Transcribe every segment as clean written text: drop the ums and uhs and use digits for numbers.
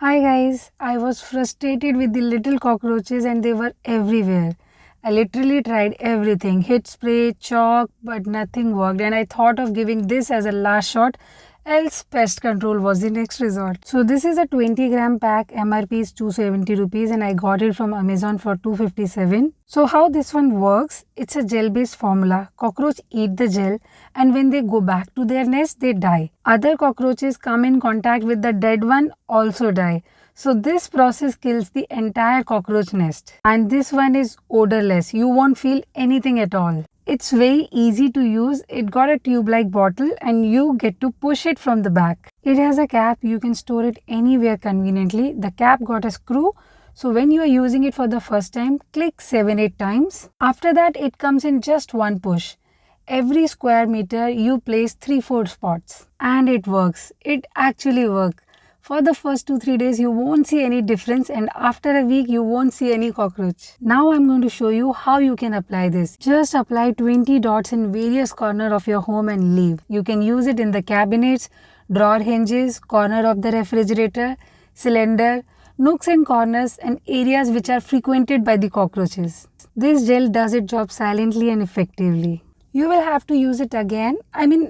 Hi guys, I was frustrated with the little cockroaches and they were everywhere. I literally tried everything, hit spray, chalk, but nothing worked and I thought of giving this as a last shot, else pest control was the next resort. So this is a 20-gram pack, MRP is 270 rupees and I got it from Amazon for 257. So how this one works, it's a gel-based formula. Cockroach eat the gel and when they go back to their nest, they die. Other cockroaches come in contact with the dead one, also die. So this process kills the entire cockroach nest. And this one is odorless. You won't feel anything at all. It's very easy to use. It got a tube-like bottle and you get to push it from the back. It has a cap. You can store it anywhere conveniently. The cap got a screw. So when you are using it for the first time, click 7-8 times. After that, it comes in just one push. Every square meter, you place 3-4 spots. And it works. It actually works. For the first 2-3 days, you won't see any difference and after a week, you won't see any cockroach. Now I'm going to show you how you can apply this. Just apply 20 dots in various corners of your home and leave. You can use it in the cabinets, drawer hinges, corner of the refrigerator, cylinder, nooks and corners and areas which are frequented by the cockroaches. This gel does its job silently and effectively. You will have to use it again.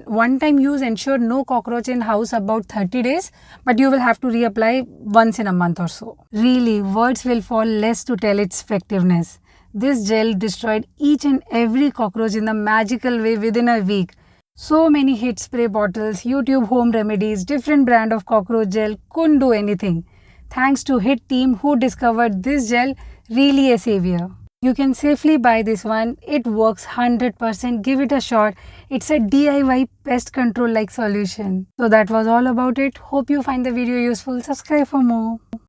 One time use, ensure no cockroach in house about 30 days, but you will have to reapply once in a month or so. Really, words will fall less to tell its effectiveness. This gel destroyed each and every cockroach in a magical way within a week. So many hit spray bottles, YouTube home remedies, different brand of cockroach gel couldn't do anything. Thanks to Hit team who discovered this gel, really a savior. You can safely buy this one. It works 100%. Give it a shot. It's a DIY pest control like solution. So that was all about it. Hope you find the video useful. Subscribe for more.